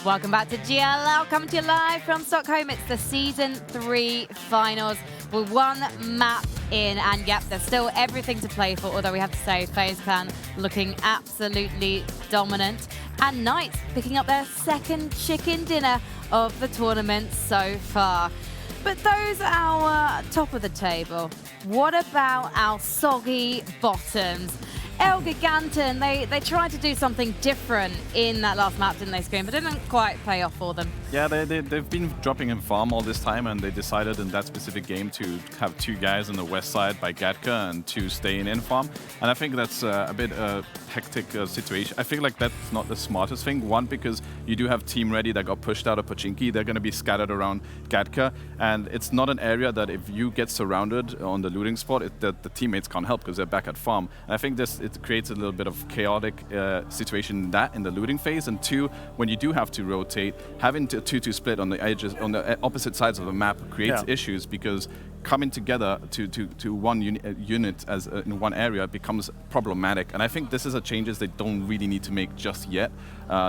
Welcome back to GLL, coming to you live from Stockholm. It's the Season 3 Finals. We're one map in, and yep, there's still everything to play for, although we have to say FaZe Clan looking absolutely dominant. And Knights picking up their second chicken dinner of the tournament so far. But those are our top of the table. What about our soggy bottoms? El Giganten, they tried to do something different in that last map, didn't they, Scream? But it didn't quite pay off for them. Yeah, they've been dropping in farm all this time, and they decided in that specific game to have 2 guys on the west side by Gatka and 2 staying in farm. And I think that's a bit hectic situation. I feel like that's not the smartest thing. One, because you do have Team Ready that got pushed out of Pochinki. They're going to be scattered around Gatka, and it's not an area that if you get surrounded on the looting spot, the teammates can't help because they're back at farm. And I think it creates a little bit of chaotic situation in the looting phase. And 2, when you do have to rotate, having a 2-2 split on the edges, on the opposite sides of the map creates issues, because coming together to one unit as in one area becomes problematic. And I think this is a changes they don't really need to make just yet.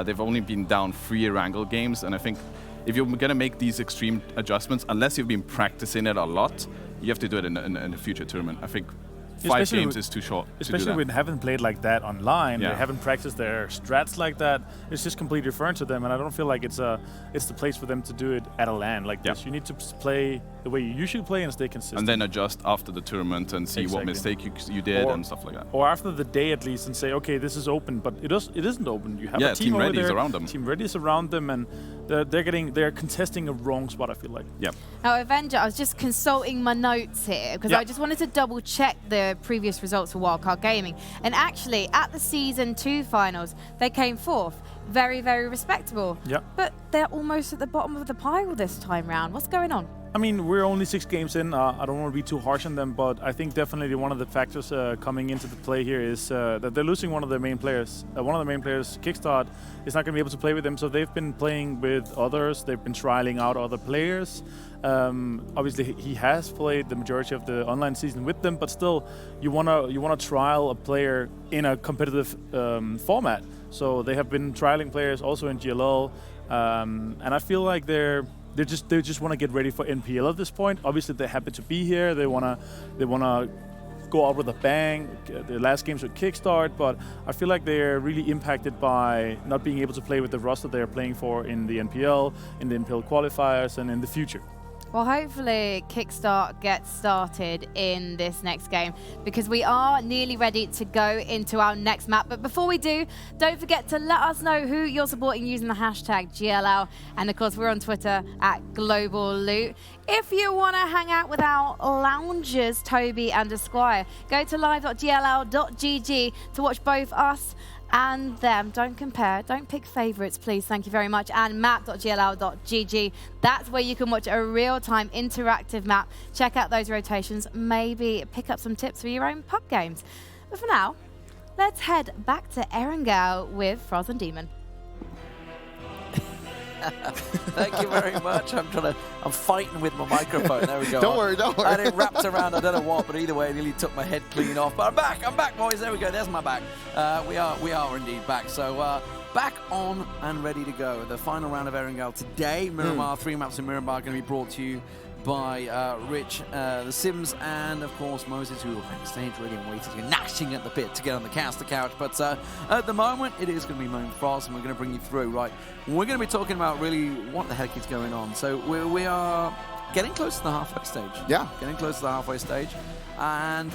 They've only been down 3 Erangel games, and I think if you're going to make these extreme adjustments, unless you've been practicing it a lot, you have to do it in a future tournament. I think 5 games is too short. Especially when they haven't played like that online, they haven't practiced their strats like that. It's just completely foreign to them, and I don't feel like it's the place for them to do it at a LAN like this. You need to play the way you usually play and stay consistent. And then adjust after the tournament and see what mistake you did and stuff like that. Or after the day at least, and say, okay, this is open, but it isn't open. You have a team Ready over there. around them. Team Ready is around them, and they're contesting a wrong spot, I feel like. Yep. Now, Avenger, I was just consulting my notes here because I just wanted to double check the previous results for Wildcard Gaming. And actually, at the Season 2 Finals, they came 4th. Very, very respectable. Yep. But they're almost at the bottom of the pile this time round. What's going on? I mean, we're only 6 games in. I don't want to be too harsh on them, but I think definitely one of the factors coming into the play here is that they're losing one of their main players. One of the main players, Kickstart, is not going to be able to play with them, so they've been playing with others. They've been trialing out other players. Obviously, he has played the majority of the online season with them, but still, you wanna trial a player in a competitive format. So they have been trialing players also in GLL, and I feel like they just want to get ready for NPL at this point. Obviously, they're happy to be here. They wanna go out with a bang. The last games with Kickstart, but I feel like they're really impacted by not being able to play with the roster they're playing for in the NPL, in the NPL qualifiers, and in the future. Well, hopefully Kickstart gets started in this next game, because we are nearly ready to go into our next map. But before we do, don't forget to let us know who you're supporting using the hashtag GLL. And of course, we're on Twitter at Global Loot. If you want to hang out with our loungers, Toby and Esquire, go to live.gll.gg to watch both us and them. Don't compare, don't pick favorites, please. Thank you very much. And map.gll.gg. That's where you can watch a real-time interactive map. Check out those rotations, maybe pick up some tips for your own pub games. But for now, let's head back to Erangel with Frozen Demon. Thank you very much. I'm fighting with my microphone. There we go. Don't worry. I had it wrapped around, I don't know what, but either way, it nearly took my head clean off. But I'm back, boys. There we go. There's my back. We are indeed back. So back on and ready to go. The final round of Erangel today. Miramar, 3 maps in Miramar, going to be brought to you by Rich, the Sims, and of course Moses, who are backstage ready and waiting, gnashing at the bit to get on the caster couch. But at the moment, it is going to be Moan Frost, and we're going to bring you through. Right, we're going to be talking about really what the heck is going on. So we are getting close to the halfway stage. Yeah, getting close to the halfway stage, and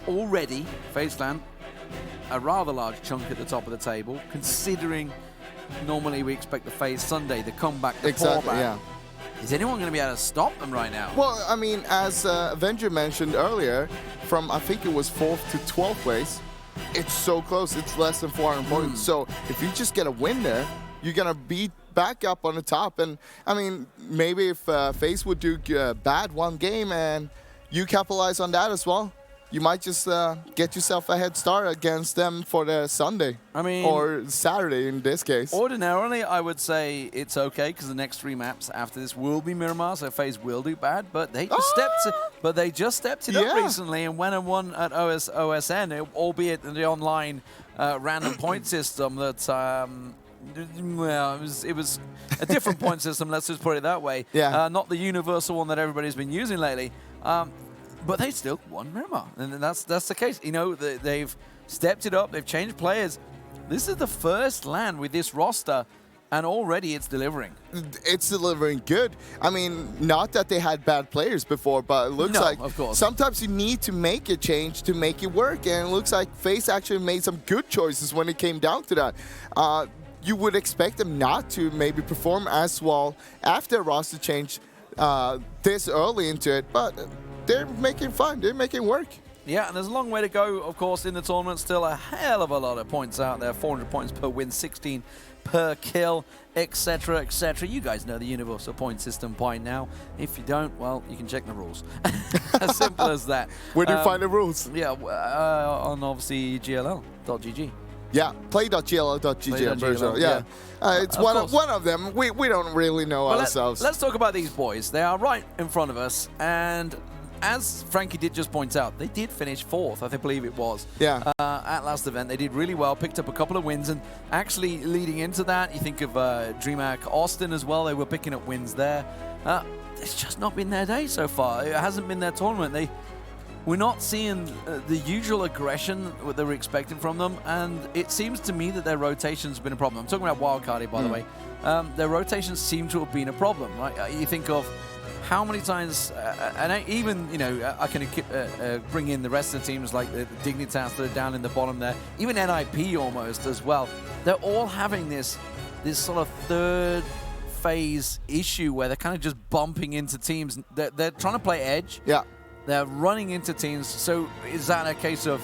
already FaZe Clan a rather large chunk at the top of the table, considering normally we expect the FaZe Sunday, the comeback, the exactly, pullback. yeah. Is anyone going to be able to stop them right now? Well, I mean, as Avenger mentioned earlier, from I think it was 4th to 12th place, it's so close. It's less than 400 points. So if you just get a win there, you're going to be back up on the top. And I mean, maybe if FaZe would do bad one game and you capitalize on that as well, you might just get yourself a head start against them for the Sunday. I mean, or Saturday in this case. Ordinarily, I would say it's okay because the next 3 maps after this will be Miramar, so FaZe will do bad. But they just stepped it up recently and went and won at OSN, albeit in the online random point system that Well, it was a different point system, let's just put it that way. Yeah. Not the universal one that everybody's been using lately. But they still won Miramar, and that's the case. You know, they've stepped it up, they've changed players. This is the first LAN with this roster, and already it's delivering. It's delivering good. I mean, not that they had bad players before, but it looks like of course. sometimes you need to make a change to make it work, and it looks like FaZe actually made some good choices when it came down to that. You would expect them not to maybe perform as well after a roster change this early into it, but they're making fun. They're making work. Yeah, and there's a long way to go, of course, in the tournament. Still a hell of a lot of points out there. 400 points per win, 16 per kill, etc., etc. You guys know the universal point system by now. If you don't, well, you can check the rules. As simple as that. Where do you find the rules? Yeah, on obviously GLL.gg. Yeah, play.gll.gg. Play.gll, Yeah, it's one of them. We don't really know ourselves. Let's talk about these boys. They are right in front of us, and as Frankie did just point out, they did finish 4th, I believe it was. Yeah. At last event, they did really well, picked up a couple of wins, and actually leading into that, you think of DreamHack Austin as well. They were picking up wins there. It's just not been their day so far. It hasn't been their tournament. We're not seeing the usual aggression that we're expecting from them, and it seems to me that their rotation's been a problem. I'm talking about wildcard here, by the way. Their rotations seem to have been a problem, right? You think of how many times, and even, you know, I can bring in the rest of the teams like the Dignitas that are down in the bottom there, even NIP almost as well. They're all having this sort of third phase issue where they're kind of just bumping into teams. They're trying to play edge. Yeah. They're running into teams. So is that a case of,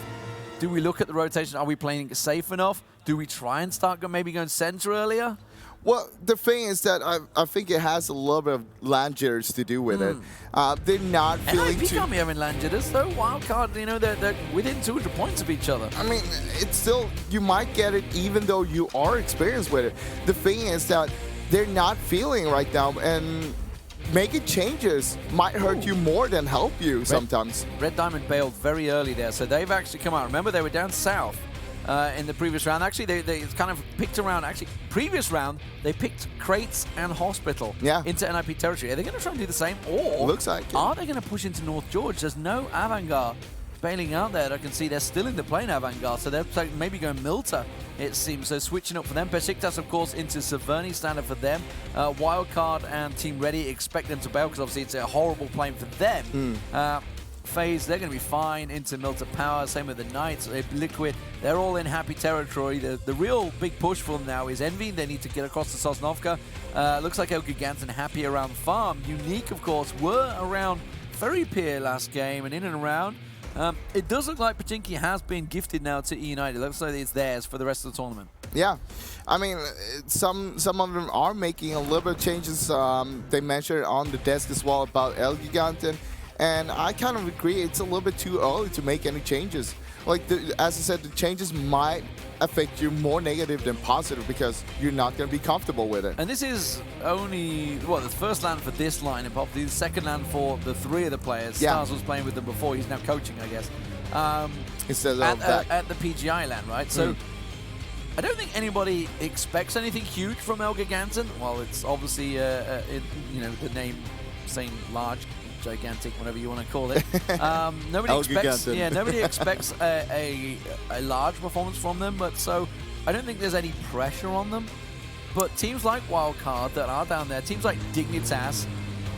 do we look at the rotation? Are we playing safe enough? Do we try and start maybe going center earlier? Well, the thing is that I think it has a little bit of land jitters to do with it. They're not feeling NIP can't be having land jitters, though. Wildcard, you know, they're within 200 points of each other. I mean, it's still, you might get it even though you are experienced with it. The thing is that they're not feeling right now, and making changes might hurt you more than help you sometimes. Red Diamond bailed very early there, so they've actually come out. Remember, they were down south in the previous round. Actually, they kind of picked around. Actually, previous round, they picked Crates and Hospital into NIP territory. Are they going to try and do the same? Or looks like it. Are they going to push into North George? There's no Avangard bailing out there. I can see they're still in the plane, Avangard, so they're maybe going Milta, it seems. So switching up for them. Besiktas, of course, into Severny, standard for them. Wildcard and Team Ready expect them to bail because obviously it's a horrible plane for them. FaZe, they're going to be fine into Milta Power. Same with the Knights, Liquid. They're all in happy territory. The real big push for them now is Envy. They need to get across to Sosnovka. Looks like El Giganten happy around Farm. Unique, of course, were around Ferry Pier last game and in and around. It does look like Pachinki has been gifted now to E United. It looks like it's theirs for the rest of the tournament. Yeah, I mean, some of them are making a little bit of changes. They mentioned on the desk as well about El Giganten, and I kind of agree. It's a little bit too early to make any changes. Like, as I said, the changes might affect you more negative than positive because you're not going to be comfortable with it. And this is only, well, the first LAN for this line, and probably the second LAN for the 3 of the players. Yeah. Stars was playing with them before. He's now coaching, I guess. Instead of at the PGI LAN, right? So I don't think anybody expects anything huge from El Giganten. Well, it's obviously, you know, the name saying large, gigantic, whatever you want to call it. Nobody expects, nobody expects a large performance from them. But so I don't think there's any pressure on them. But teams like Wildcard that are down there, teams like Dignitas,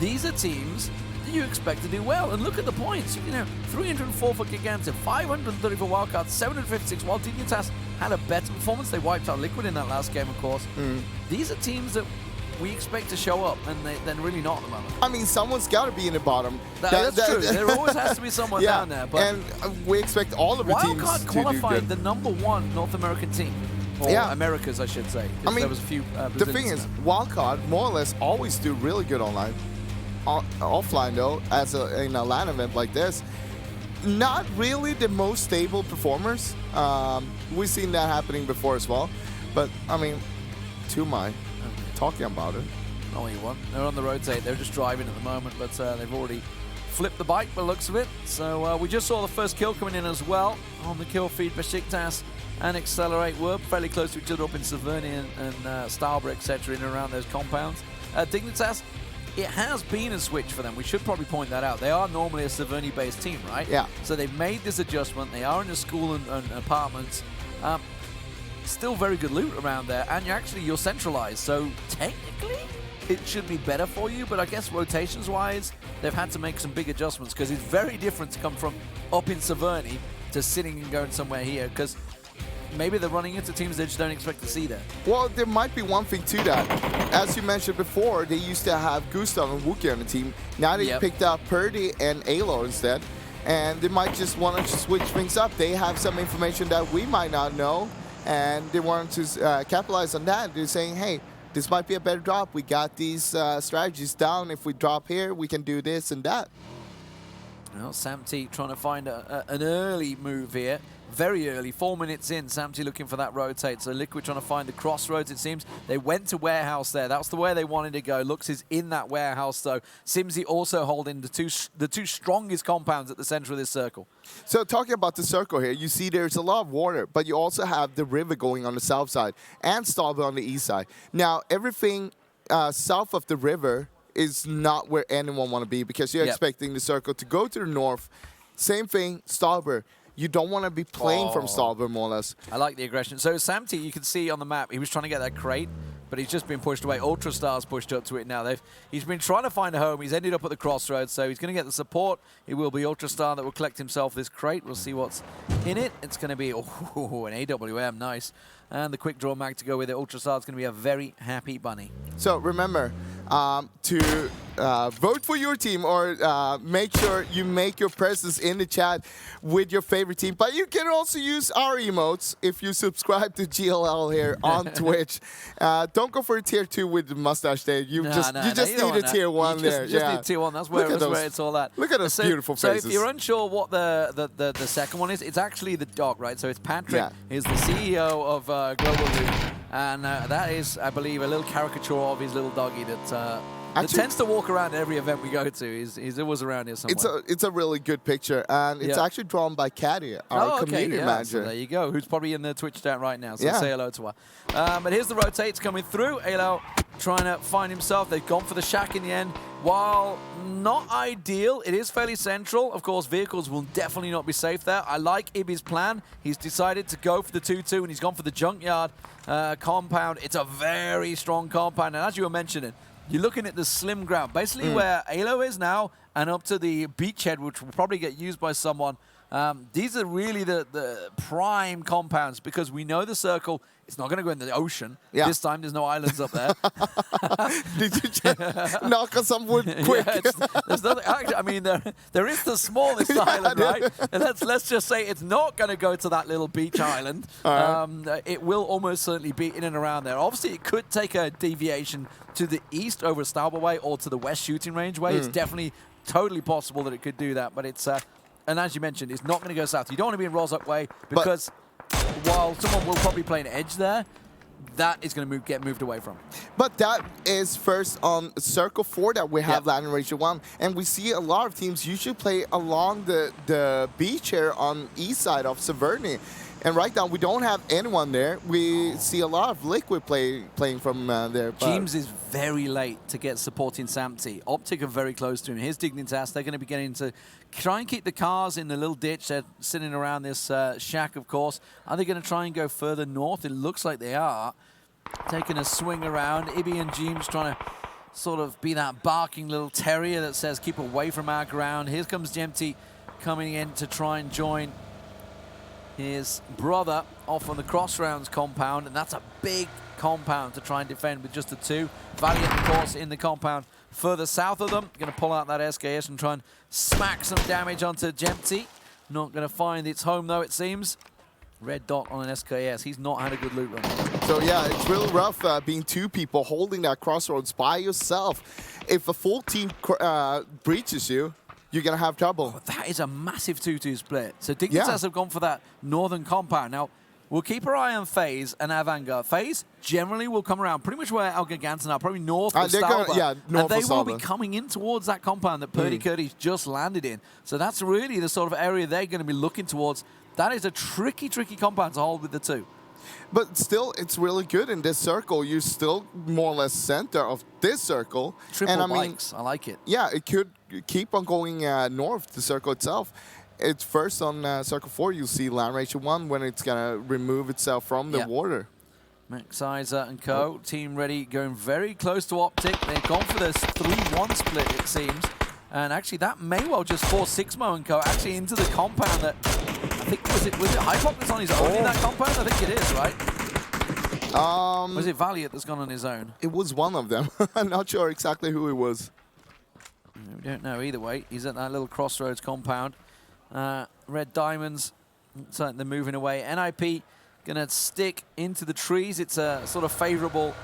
these are teams that you expect to do well. And look at the points. You know, 304 for Giganten, 530 for Wildcard, 756. While Dignitas had a better performance, they wiped out Liquid in that last game, of course. These are teams that we expect to show up, and they're really not at the moment. I mean, someone's got to be in the bottom. That's true. There always has to be someone down there. But and we expect all of the teams to do Wildcard qualified the #1 North American team. Or Americas, I should say. I mean, there was a few the thing is, Wildcard more or less always do really good online. Offline, though, in a LAN event like this, not really the most stable performers. We've seen that happening before as well. But, I mean, talking about it. Oh, you won. They're on the rotate. They're just driving at the moment, but they've already flipped the bike by the looks of it. So we just saw the first kill coming in as well on the kill feed. Besiktas and Accelerate were fairly close to each other up in Severny and Starborough, etc., in and around those compounds. Dignitas, it has been a switch for them. We should probably point that out. They are normally a Severny-based team, right? Yeah. So they've made this adjustment. They are in a school and apartments. Still very good loot around there, and you're centralized. So technically, it should be better for you. But I guess rotations-wise, they've had to make some big adjustments because it's very different to come from up in Severny to sitting and going somewhere here, because maybe they're running into teams they just don't expect to see there. Well, there might be one thing to that. As you mentioned before, they used to have Gustav and Wookie on the team. Now they picked up Purdy and Alo instead. And they might just want to switch things up. They have some information that we might not know, and they want to capitalize on that. They're saying, hey, this might be a better drop. We got these strategies down. If we drop here, we can do this and that. Well, Samty trying to find an early move here. Very early, 4 minutes in, Samty looking for that rotate. So Liquid trying to find the crossroads, it seems. They went to warehouse there. That's the way they wanted to go. Lux is in that warehouse, though. Simsy also holding the two strongest compounds at the center of this circle. So talking about the circle here, you see there's a lot of water, but you also have the river going on the south side and Starborough on the east side. Now, everything south of the river is not where anyone want to be, because you're expecting the circle to go to the north. Same thing, Starborough. You don't want to be playing from Starborough, more or less. I like the aggression. So Samty, you can see on the map, he was trying to get that crate, but he's just been pushed away. Ultra Star's pushed up to it now. He's been trying to find a home. He's ended up at the crossroads, so he's going to get the support. It will be Ultra Star that will collect himself this crate. We'll see what's in it. It's going to be an AWM, nice. And the quick draw mag to go with it. Ultra Star is going to be a very happy bunny. So remember to vote for your team, or make sure you make your presence in the chat with your favorite team. But you can also use our emotes if you subscribe to GLL here on Twitch. Don't go for a tier 2 with the mustache there. You just need a tier 1 there. Just need tier 1. That's where it's all at. Look at those beautiful faces. So if you're unsure what the second one is, it's actually the dog, right? So it's Patrick. He's the CEO of Global Loot. And that is, I believe, a little caricature of his little doggy that tends to walk around every event we go to. He's always around here somewhere. It's a really good picture, and it's actually drawn by Caddy, our community manager. So there you go, who's probably in the Twitch chat right now, so say hello to her. But here's the rotates coming through. Alo trying to find himself. They've gone for the shack in the end. While not ideal, it is fairly central. Of course, vehicles will definitely not be safe there. I like Ibby's plan. He's decided to go for the 2-2, and he's gone for the junkyard compound. It's a very strong compound, and as you were mentioning, you're looking at the slim ground, basically where Alo is now, and up to the beachhead, which will probably get used by someone. These are really the prime compounds, because we know the circle, it's not going to go in the ocean. This time, there's no islands up there. Did you just knock on some wood quick? There's nothing. Actually, I mean, there is the smallest island, right? And let's just say it's not going to go to that little beach island. It will almost certainly be in and around there. Obviously, it could take a deviation to the east over Starborough Way or to the west shooting range way. It's definitely totally possible that it could do that, but it's and as you mentioned, it's not going to go south. You don't want to be in Rozhok Way, because while someone will probably play an edge there, that is going to get moved away from. But that is first on Circle 4 that we have landing region 1. And we see a lot of teams usually play along the beach here on east side of Severny. And right now, we don't have anyone there. We see a lot of Liquid playing from there. James is very late to get supporting Samty. Optic are very close to him. Here's Dignitas. They're going to be getting to try and keep the cars in the little ditch. They're sitting around this shack, of course. Are they going to try and go further north? It looks like they are. Taking a swing around. Ibby and James trying to sort of be that barking little terrier that says, keep away from our ground. Here comes Jemty coming in to try and join his brother off on the Crossrounds compound, and that's a big compound to try and defend with just the 2. Valiant, of course, in the compound further south of them. Going to pull out that SKS and try and smack some damage onto Jemty. Not going to find its home, though, it seems. Red dot on an SKS. He's not had a good loot run. So, yeah, it's really rough being 2 people holding that Crossroads by yourself. If a full team breaches you, you're going to have trouble. Oh, that is a massive 2-2 split. So Dignitas have gone for that northern compound. Now, we'll keep our eye on FaZe and our Vanguard. FaZe generally will come around pretty much where El Giganten are, probably north of Starborough. And they will be coming in towards that compound that Purdy Curdy's just landed in. So that's really the sort of area they're going to be looking towards. That is a tricky, tricky compound to hold with the 2. But still, it's really good in this circle. You're still more or less center of this circle. Triple and I bikes, I like it. Yeah, it could keep on going north, the circle itself. It's first on circle 4, you'll see land ratio 1 when it's going to remove itself from the water. Max Iser and co. Team Ready going very close to Optic. They've gone for this 3-1 split, it seems. And actually, that may well just force Sixmo and co. actually into the compound that, I think, was it Hypop that's on his own in that compound? I think it is, right? Was it Valiant that's gone on his own? It was one of them. I'm not sure exactly who it was. We don't know either way. He's at that little crossroads compound. Red Diamonds, looks like they're moving away. NIP going to stick into the trees. It's a sort of favorable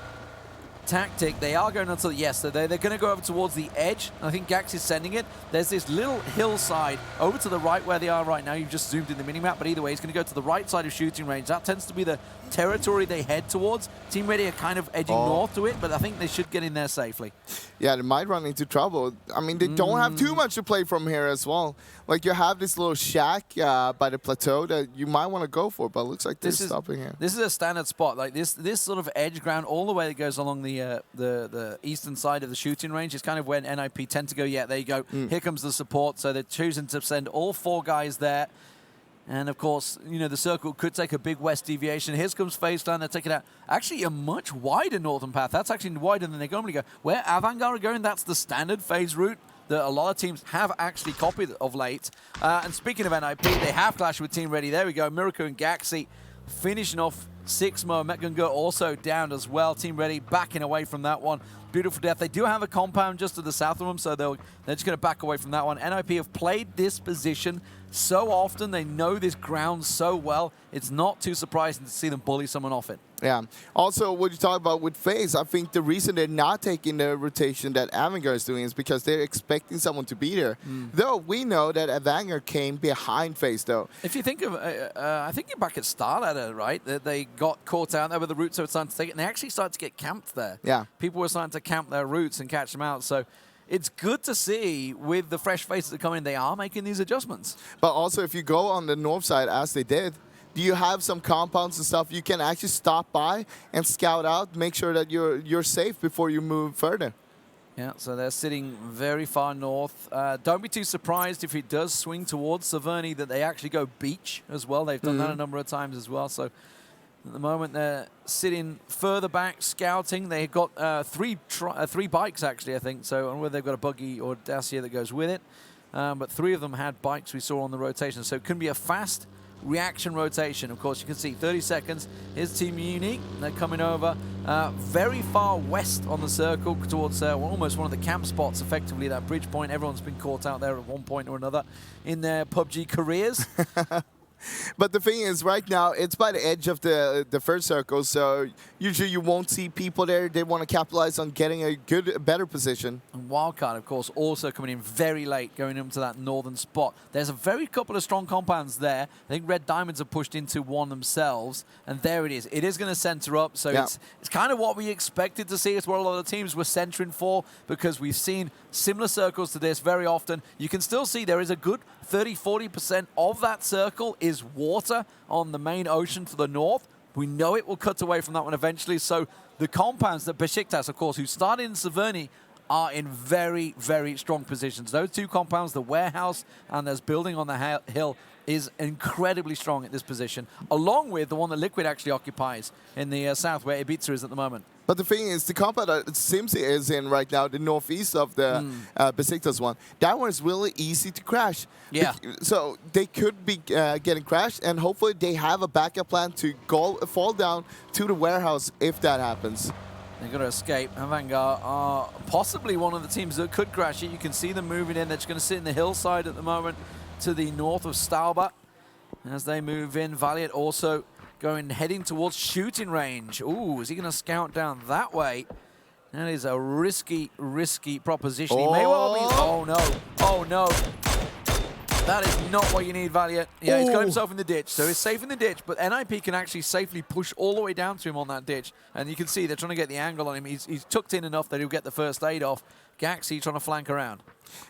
tactic. They are going until, yes, they're going to go over towards the edge. I think Gax is sending it. There's this little hillside over to the right where they are right now. You've just zoomed in the minimap, but either way, he's going to go to the right side of shooting range. That tends to be the territory they head towards. Team Ready are kind of edging north to it, but I think they should get in there safely. Yeah, they might run into trouble. I mean, they don't have too much to play from here as well. Like, you have this little shack by the plateau that you might want to go for, but it looks like they're stopping here. This is a standard spot. Like, this sort of edge ground all the way that goes along the eastern side of the shooting range is kind of where NIP tend to go. Yeah, there you go. Here comes the support. So they're choosing to send all 4 guys there. And, of course, you know, the circle could take a big west deviation. Here comes Faceland. They're taking out actually a much wider northern path. That's actually wider than they normally go. Where Avangard are going, that's the standard phase route that a lot of teams have actually copied of late. And speaking of NIP, they have clashed with Team Ready. There we go. Miracle and Gaxi finishing off Sixmo. Metgunga also down as well. Team Ready backing away from that one. Beautiful death. They do have a compound just to the south of them, so they're just going to back away from that one. NIP have played this position so often. They know this ground so well. It's not too surprising to see them bully someone off it. Yeah. Also, what you talk about with FaZe, I think the reason they're not taking the rotation that Avangard is doing is because they're expecting someone to be there. Though we know that Avangard came behind FaZe, though. If you think of, I think you're back at Starladder, right? They got caught out there with the roots, so it's starting to take it, and they actually started to get camped there. Yeah. People were starting to camp their roots and catch them out. So it's good to see with the fresh faces that come in, they are making these adjustments. But also, if you go on the north side, as they did, do you have some compounds and stuff you can actually stop by and scout out, make sure that you're safe before you move further? Yeah, so they're sitting very far north. Don't be too surprised if it does swing towards Saverny that they actually go beach as well. They've done that a number of times as well. So at the moment, they're sitting further back, scouting. They've got three bikes, actually, I think. So I don't know whether they've got a buggy or Dacia that goes with it. But 3 of them had bikes we saw on the rotation. So it can be a fast reaction rotation. Of course, you can see 30 seconds. Here's Team Unique. They're coming over very far west on the circle towards almost one of the camp spots, effectively, that bridge point. Everyone's been caught out there at one point or another in their PUBG careers. But the thing is, right now, it's by the edge of the first circle, so usually you won't see people there. They want to capitalize on getting a better position. And Wildcard, of course, also coming in very late, going into that northern spot. There's a very couple of strong compounds there. I think Red Diamonds have pushed into one themselves, and there it is. It is going to center up, so it's kind of what we expected to see. It's what a lot of the teams were centering for, because we've seen similar circles to this very often. You can still see there is a good 30-40% of that circle is water on the main ocean to the north. We know it will cut away from that one eventually. So the compounds that Besiktas, of course, who started in Saverny, are in very, very strong positions. Those 2 compounds, the warehouse and there's building on the hill, is incredibly strong at this position, along with the one that Liquid actually occupies in the south, where Ibiza is at the moment. But the thing is, the compound that Simsi is in right now, the northeast of the Besiktas one, that one is really easy to crash. Yeah. So they could be getting crashed, and hopefully they have a backup plan to fall down to the warehouse if that happens. They've got to escape. Avangard are possibly one of the teams that could crash it. You can see them moving in. They're just going to sit in the hillside at the moment to the north of Staubach. As they move in, Valiant also heading towards shooting range. Ooh, is he going to scout down that way? That is a risky, risky proposition. He may well be... Oh, no. Oh, no. That is not what you need, Valiant. Yeah, he's got Ooh. himself in the ditch, so he's safe in the ditch, but NIP can actually safely push all the way down to him on that ditch. And you can see they're trying to get the angle on him. He's tucked in enough that he'll get the first aid off. Gaxi trying to flank around.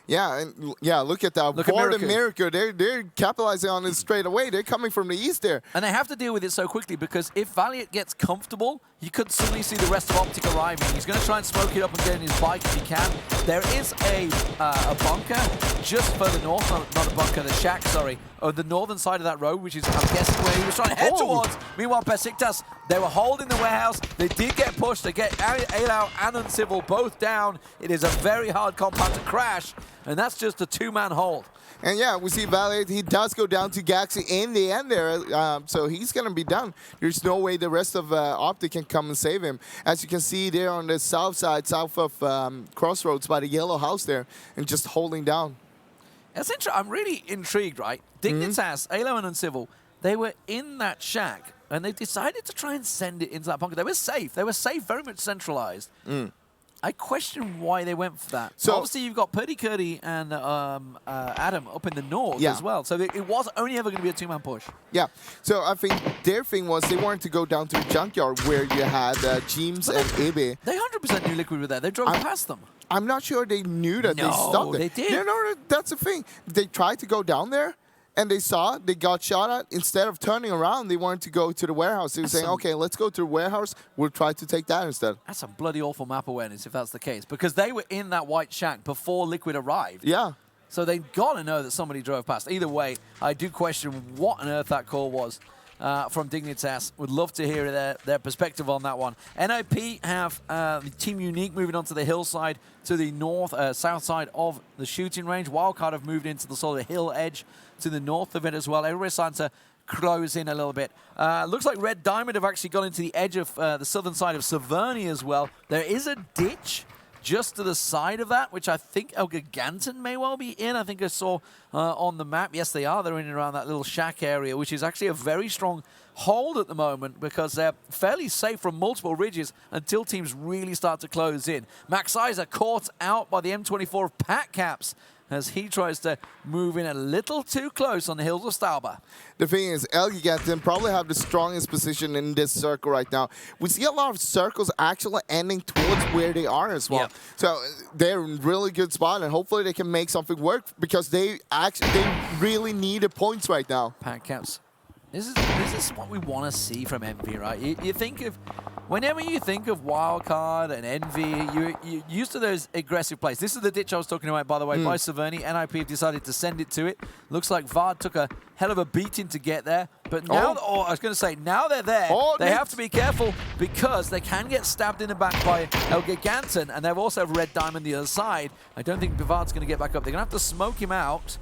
Yeah, and yeah, look at that. Look at Ward and Miracle. Miracle, they're capitalizing on it straight away. They're coming from the east there. And they have to deal with it so quickly because if Valiant gets comfortable, you could suddenly see the rest of Optic arriving. He's going to try and smoke it up and get in his bike if he can. There is a bunker just further north, not a bunker, the shack, sorry, on the northern side of that road, which is, I'm guessing, where he was trying to head towards. Meanwhile, Besiktas, they were holding the warehouse. They did get pushed. They get Alau and Uncivil both down. It is a very hard compound to crash, and that's just a two-man hold. And yeah, we see Valiant, he does go down to Gaxi in the end there, so he's going to be done. There's no way the rest of Optic can come and save him. As you can see there on the south side, south of Crossroads by the yellow house there, and just holding down. That's interesting. I'm really intrigued, right? Dignitas, Alo and Uncivil, they were in that shack, and they decided to try and send it into that bunker. They were safe. They were safe, very much centralized. I question why they went for that. So obviously, you've got Purdy Curdy and Adam up in the north as well. So it was only ever going to be a two-man push. Yeah. So I think their thing was they wanted to go down to the junkyard where you had James and Ibe. They 100% knew Liquid were there. They drove past them. I'm not sure they knew that they stopped it. They did. No, that's the thing. They tried to go down there, and they saw it, they got shot at. Instead of turning around, they wanted to go to the warehouse. They were saying, okay, let's go to the warehouse. We'll try to take that instead. That's some bloody awful map awareness if that's the case. Because they were in that white shack before Liquid arrived. Yeah. So they got to know that somebody drove past. Either way, I do question what on earth that call was from Dignitas. Would love to hear their perspective on that one. NIP have Team Unique moving onto the hillside to the north, south side of the shooting range. Wildcard have moved into the sort of hill edge to the north of it as well. Everybody's starting to close in a little bit. Looks like Red Diamond have actually gone into the edge of the southern side of Severny as well. There is a ditch just to the side of that, which I think El Giganten may well be in. I think I saw on the map. Yes, they are. They're in and around that little shack area, which is actually a very strong hold at the moment because they're fairly safe from multiple ridges until teams really start to close in. Max Iser caught out by the M24 of Pat Caps as he tries to move in a little too close on the hills of Stauber. The thing is, El Giganten probably have the strongest position in this circle right now. We see a lot of circles actually ending towards where they are as well. Yep. So they're in a really good spot, and hopefully they can make something work because they really need the points right now. Pat Caps. This is what we want to see from Envy, right? You think of, whenever you think of Wildcard and Envy, you're used to those aggressive plays. This is the ditch I was talking about, by the way, by Severny. NIP have decided to send it to it. Looks like Vard took a hell of a beating to get there. But now, I was going to say, now they're there, they have to be careful because they can get stabbed in the back by El Giganten, and they also have Red Diamond the other side. I don't think Bavard's going to get back up. They're going to have to smoke him out.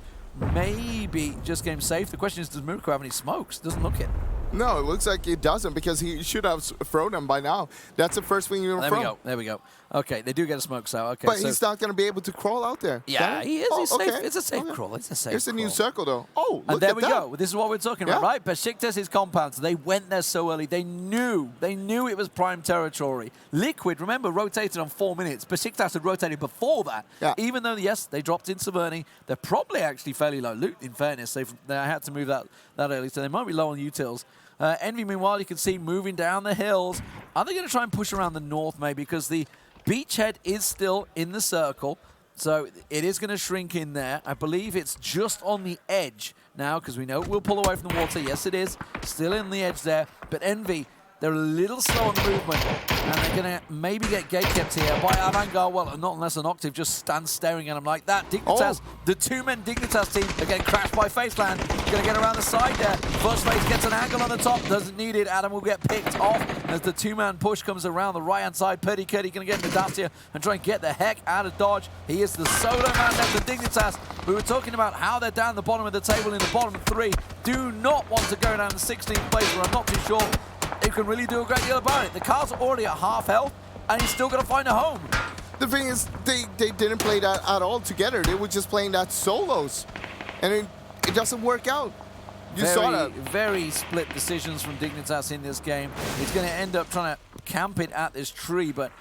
Maybe just game safe. The question is, does Miracle have any smokes? Doesn't look it. No, it looks like it doesn't because he should have thrown them by now. That's the first thing you're from. There we go. Okay, they do get a smoke cell. Okay, but he's not going to be able to crawl out there. Yeah, he is. He's safe. Okay. It's a safe crawl. It's a safe It's a new crawl. circle, though. Oh, look And there at we that. go. This is what we're talking about, right? Besiktas' compounds. They went there so early. They knew it was prime territory. Liquid, remember, rotated on 4 minutes. Besiktas had rotated before that. Yeah. Even though, yes, they dropped in Severny, they're probably actually fairly low loot, in fairness. They had to move that early, so they might be low on utils. Envy, meanwhile, you can see moving down the hills. Are they going to try and push around the north, maybe? Because the beachhead is still in the circle, so it is going to shrink in there. I believe it's just on the edge now, because we know it will pull away from the water. Yes, it is. Still in the edge there. But Envy, they're a little slow on the movement, and they're going to maybe get gate-kept here by Avangard. Well, not unless an Octave just stands staring at them like that. Dignitas, the two-men Dignitas team, are getting crashed by Faceland. Going to get around the side there. First Face gets an angle on the top. Doesn't need it. Adam will get picked off as the two-man push comes around the right-hand side. Purdy Curdy going to get into Dacia and try and get the heck out of Dodge. He is the solo man left for Dignitas. We were talking about how they're down the bottom of the table in the bottom three. Do not want to go down to 16th place, where I'm not too sure he can really do a great deal about it. The car's already at half health, and he's still got to find a home. The thing is, they didn't play that at all together. They were just playing that solos, and it doesn't work out. You saw that. Very split decisions from Dignitas in this game. He's going to end up trying to camp it at this tree, but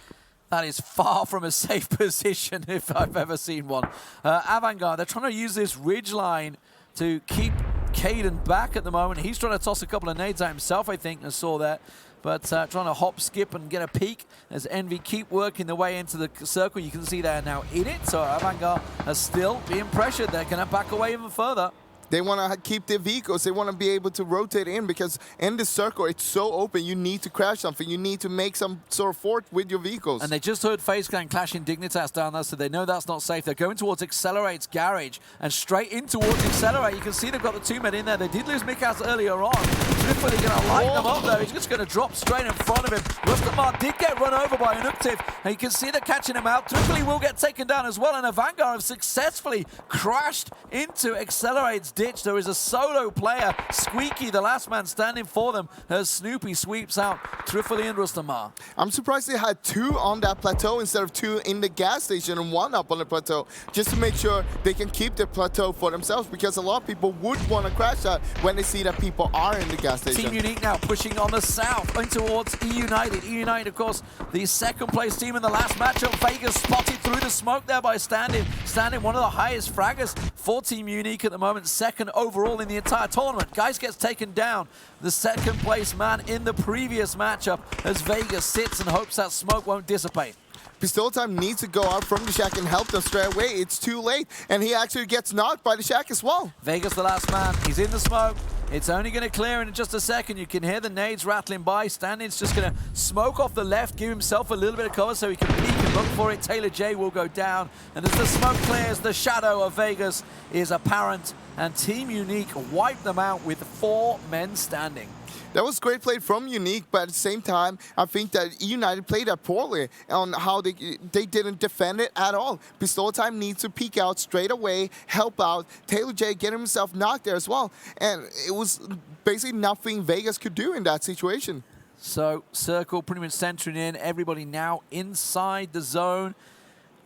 that is far from a safe position if I've ever seen one. Avangard, they're trying to use this ridge line to keep Caden back at the moment. He's trying to toss a couple of nades at himself, I think, and saw that. But trying to hop, skip, and get a peek as Envy keep working their way into the circle. You can see they're now in it, so Avangard are still being pressured. They're going to back away even further. They want to keep their vehicles. They want to be able to rotate in because in this circle, it's so open. You need to crash something. You need to make some sort of fort with your vehicles. And they just heard FaZe Clan clashing Dignitas down there, so they know that's not safe. They're going towards Accelerate's garage and straight in towards Accelerate. You can see they've got the 2 men in there. They did lose Mikas earlier on. Triffily going to light them up though. He's just going to drop straight in front of him. Rustamar did get run over by Inuktiv, and you can see they're catching him out. Triffily will get taken down as well, and Avangard have successfully crashed into Accelerate's ditch. There is a solo player, Squeaky, the last man standing for them, as Snoopy sweeps out Triffily and Rustamar. I'm surprised they had 2 on that plateau instead of 2 in the gas station and 1 up on the plateau, just to make sure they can keep their plateau for themselves, because a lot of people would want to crash that when they see that people are in the gas station. Team Unique now pushing on the south in towards E-United. E-United, of course, the second place team in the last matchup. Vegas spotted through the smoke there by Standing. Standing, one of the highest fraggers for Team Unique at the moment, second overall in the entire tournament. Guys gets taken down, the second place man in the previous matchup, as Vegas sits and hopes that smoke won't dissipate. Pistol Time needs to go out from the shack and help them straight away. It's too late, and he actually gets knocked by the shack as well. Vegas, the last man, he's in the smoke. It's only going to clear in just a second. You can hear the nades rattling by. Standing's just going to smoke off the left, give himself a little bit of cover so he can peek and look for it. Taylor J will go down, and as the smoke clears, the shadow of Vegas is apparent, and Team Unique wipe them out with 4 men standing. That was great play from Unique, but at the same time, I think that United played that poorly on how they didn't defend it at all. Pistol Time needs to peek out straight away, help out. Taylor J getting himself knocked there as well. And it was basically nothing Vegas could do in that situation. So, Circle pretty much centering in. Everybody now inside the zone.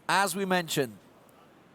As we mentioned,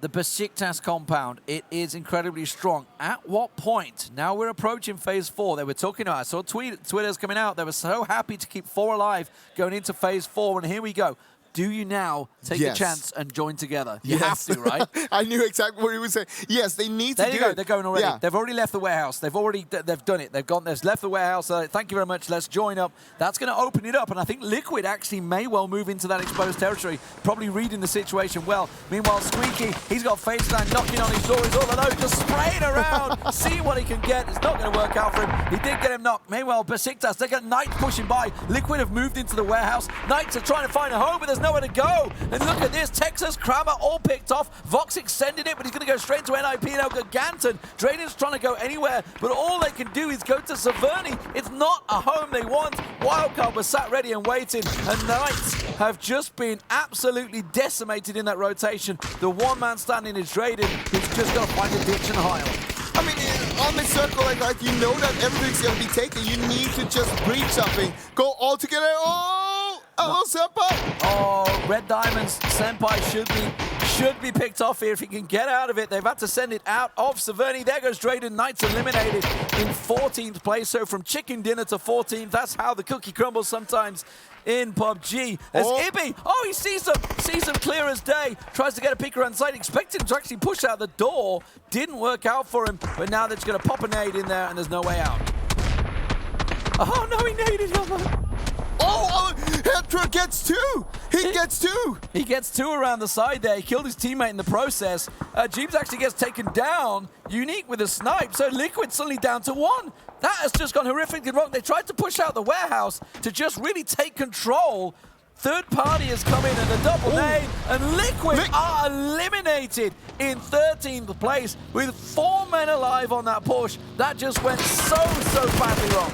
the Besiktas compound, it is incredibly strong. At what point? Now we're approaching phase 4. They were talking about, I saw Twitter's coming out. They were so happy to keep 4 alive going into phase 4, and here we go. Do you now take a chance and join together? You have to, right? I knew exactly what he was saying. Yes, they need to do it. They're going already. Yeah. They've already left the warehouse. They've done it. They've left the warehouse. Thank you very much. Let's join up. That's going to open it up, and I think Liquid actually may well move into that exposed territory, probably reading the situation well. Meanwhile, Squeaky, he's got FaZe Clan knocking on his door. He's all alone, just spraying around, seeing what he can get. It's not going to work out for him. He did get him knocked. Meanwhile, Besiktas, they got Knight pushing by. Liquid have moved into the warehouse. Knights are trying to find a home, but there's nowhere to go. And look at this, Texas, Kramer, all picked off. Vox extended it, but he's going to go straight to NIP now. Ganton, Draden's trying to go anywhere, but all they can do is go to Saverni. It's not a home they want. Wildcard was sat ready and waiting, and Knights have just been absolutely decimated in that rotation. The one man standing is Draden. He's just got to find a ditch and hide. I mean, on the circle like that, you know that everything's going to be taken. You need to just breach something. Go all together. Oh, Senpai! Oh, Red Diamonds, Senpai should be picked off here if he can get out of it. They've had to send it out of Saverni. There goes Draden. Knights eliminated in 14th place. So from chicken dinner to 14th, that's how the cookie crumbles sometimes in PUBG. There's Ibby. Oh, he sees him clear as day. Tries to get a peek around the side. Expected him to actually push out the door. Didn't work out for him. But now they're just going to pop a nade in there, and there's no way out. Oh, no, he naded him. Oh, Hetra gets 2! He gets 2! He gets 2 around the side there. He killed his teammate in the process. Jeeves actually gets taken down. Unique with a snipe, so Liquid suddenly down to 1. That has just gone horrifically wrong. They tried to push out the warehouse to just really take control. Third party has come in and a double nade, and Liquid are eliminated in 13th place with 4 men alive on that push. That just went so badly wrong.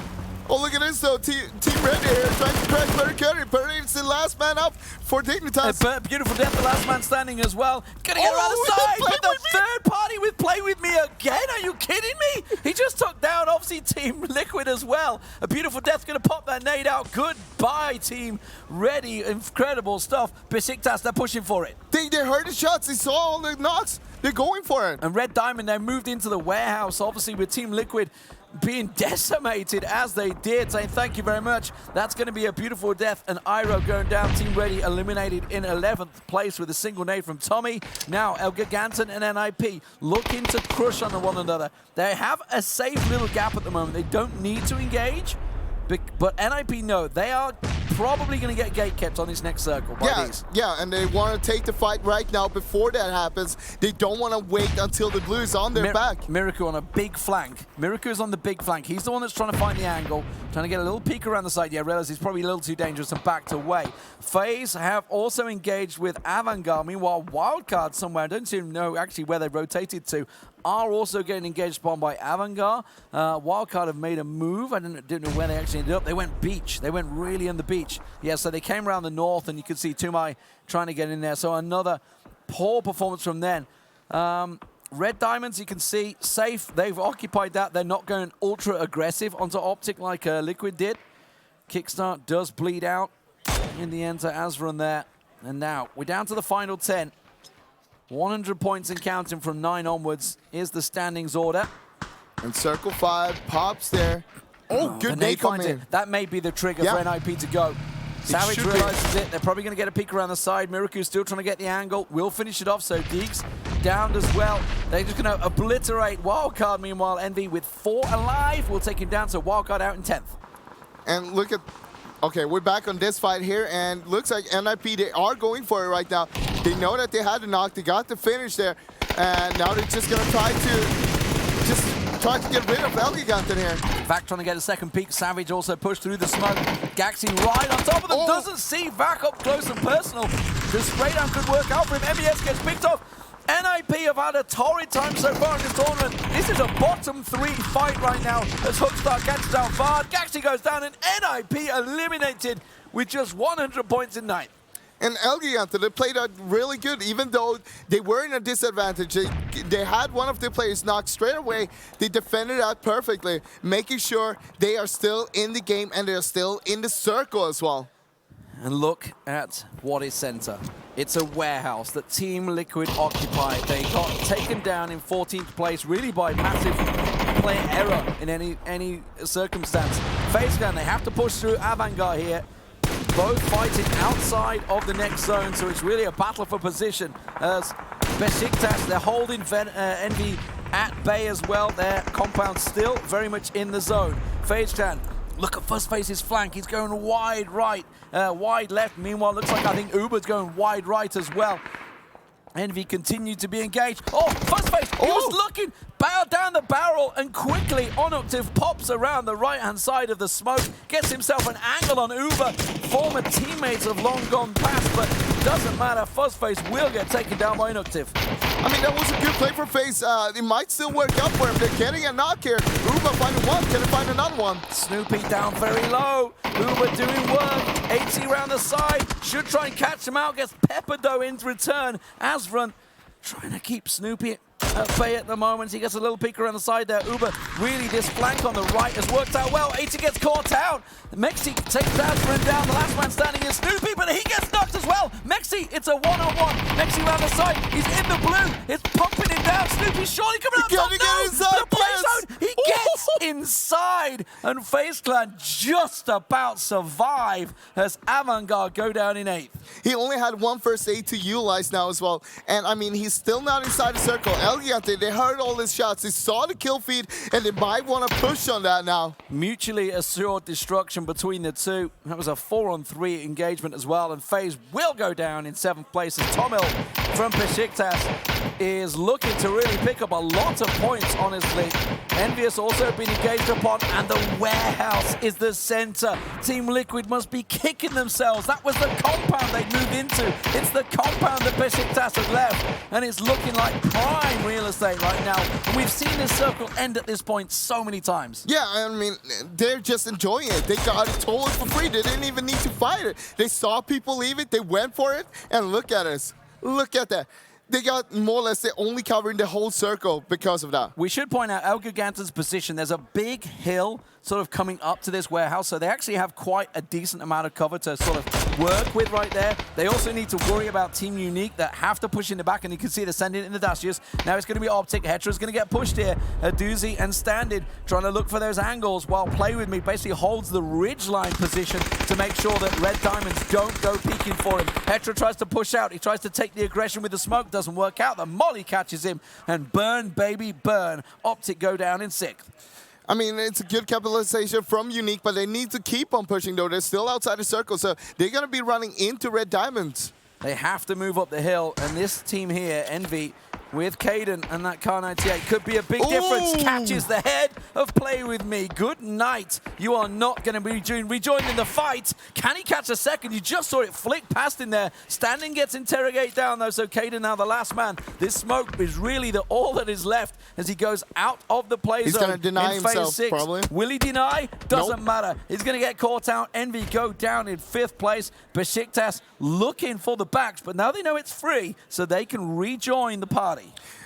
Oh, look at this, though. Team Red here trying to crash Barry Curry. Barry is the last man up for Dignitas. Beautiful death, the last man standing as well. Gonna get around the side, but the third party with Play With Me again. Are you kidding me? He just took down, obviously, Team Liquid as well. A beautiful death gonna pop that nade out. Goodbye, Team Ready. Incredible stuff. Besiktas, they're pushing for it. They heard the shots. They saw all the knocks. They're going for it. And Red Diamond, they moved into the warehouse, obviously, with Team Liquid being decimated as they did, saying thank you very much. That's going to be a beautiful death. And Iroh going down. Team Ready eliminated in 11th place with a single nade from Tommy. Now El Giganton and NIP looking to crush on one another. They have a safe little gap at the moment. They don't need to engage. But NIP know they are probably going to get gate kept on this next circle by these. Yeah, and they want to take the fight right now before that happens. They don't want to wait until the blue is on their back. Miraku on a big flank. Miraku is on the big flank. He's the one that's trying to find the angle, trying to get a little peek around the side. Yeah, realize he's probably a little too dangerous and backed away. FaZe have also engaged with Avangard. Meanwhile, Wildcard somewhere, I don't seem to know actually where they rotated to, are also getting engaged upon by Avangard. Wildcard have made a move. I didn't know where they actually ended up. They went beach. They went really on the beach. Yeah, so they came around the north, and you could see Tumai trying to get in there. So another poor performance from them. Red Diamonds, you can see, safe. They've occupied that. They're not going ultra aggressive onto Optic like Liquid did. Kickstart does bleed out in the end to Azrun there. And now we're down to the final 10. 100 points and counting from 9 onwards is the standings order. And Circle 5 pops there. Oh, good nade from him. That may be the trigger for NIP to go. Savage realizes it. They're probably going to get a peek around the side. Miraku's still trying to get the angle. Will finish it off, so Deeks downed as well. They're just going to obliterate Wildcard. Meanwhile, Envy with 4 alive will take him down, so Wildcard out in 10th. And look at... Okay, we're back on this fight here, and looks like NIP, they are going for it right now. They know that they had the knock, they got the finish there, and now they're just gonna try to get rid of El Giganton here. Vac trying to get a second peek. Savage also pushed through the smoke. Gaxi right on top of them, doesn't see Vac up close and personal. The spray down could work out for him. MBS gets picked off. NIP have had a torrid time so far in this tournament. This is a bottom 3 fight right now as Hookstar catches down Vard. Gaxi goes down and NIP eliminated with just 100 points in 9th. And El Giganton, they played out really good, even though they were in a disadvantage. They had one of their players knocked straight away. They defended that perfectly, making sure they are still in the game and they're still in the circle as well. And look at what is center. It's a warehouse that Team Liquid occupied. They got taken down in 14th place, really by massive player error in any circumstance. FaZe Clan, they have to push through Avangard here. Both fighting outside of the next zone, so it's really a battle for position. As Besiktas, they're holding Envy at bay as well. Their compound still very much in the zone. FaZe Clan, look at Fuzzface's flank. He's going wide right, wide left. Meanwhile, looks like I think Uber's going wide right as well. Envy continued to be engaged. Oh, Fuzzface, he was looking, bow down the barrel, and quickly Onoctive pops around the right-hand side of the smoke, gets himself an angle on Uber. Former teammates have long gone past, but doesn't matter. Fuzzface will get taken down by Onoctive. I mean, that was a good play for FaZe. It might still work out for him. They're getting a knock here. Uber finding one. Can they find another one? Snoopy down very low. Uber doing work. 80 around the side. Should try and catch him out. Gets Pepperdo in return. Azrun trying to keep Snoopy at bay at the moment. He gets a little peek around the side there. Uber, really, this flank on the right has worked out well. 80 gets caught out. Mexi takes Azrun down. The last man standing is Snoopy, but he gets knocked as well. Mexi, it's a one-on-one. Mexi around the side. He's in the blue. It's pumping him down. Snoopy surely coming out top. No, the play zone. He gets inside. And FaZe Clan just about survive as Avangard go down in 8th. He only had one first aid to utilize now as well. And I mean, he's still not inside the circle. El Giganton, they heard all his shots. They saw the kill feed, and they might want to push on that now. Mutually assured destruction between the two. That was a 4-on-3 engagement as well. And FaZe will go down in 7th place as Tomil from Besiktas is looking to really pick up a lot of points, honestly. Envious also been engaged upon, and the warehouse is the center. Team Liquid must be kicking themselves. That was the compound they moved into. It's the compound that Besiktas have left, and it's looking like prime real estate right now. And we've seen this circle end at this point so many times. Yeah, I mean, they're just enjoying it. They got it totally for free. They didn't even need to fight it. They saw people leave it, they went for it, and look at us. Look at that. They got more or less, they're only covering the whole circle because of that. We should point out El Giganton's position. There's a big hill sort of coming up to this warehouse, so they actually have quite a decent amount of cover to sort of work with right there. They also need to worry about Team Unique that have to push in the back, and you can see they're sending it in the dashes. Now it's going to be Optic. Hetra's going to get pushed here. A Doozy and Standard trying to look for those angles while Play With Me basically holds the ridgeline position to make sure that Red Diamonds don't go peeking for him. Hetra tries to push out. He tries to take the aggression with the smoke. Doesn't work out. The molly catches him, and burn, baby, burn. Optic go down in 6th. I mean, it's a good capitalization from Unique, but they need to keep on pushing, though. They're still outside the circle, so they're going to be running into Red Diamonds. They have to move up the hill, and this team here, Envy, with Caden and that Car 98 could be a big difference. Catches the head of Play With Me. Good night. You are not going to be rejoined in the fight. Can he catch a second? You just saw it flick past in there. Standing gets interrogated down though, so Caden now the last man. This smoke is really all that is left as he goes out of the play zone. He's going to deny in phase himself, 6. probably. Will he deny? Doesn't matter. He's going to get caught out. Envy go down in 5th place. Besiktas looking for the backs, but now they know it's free, so they can rejoin the party.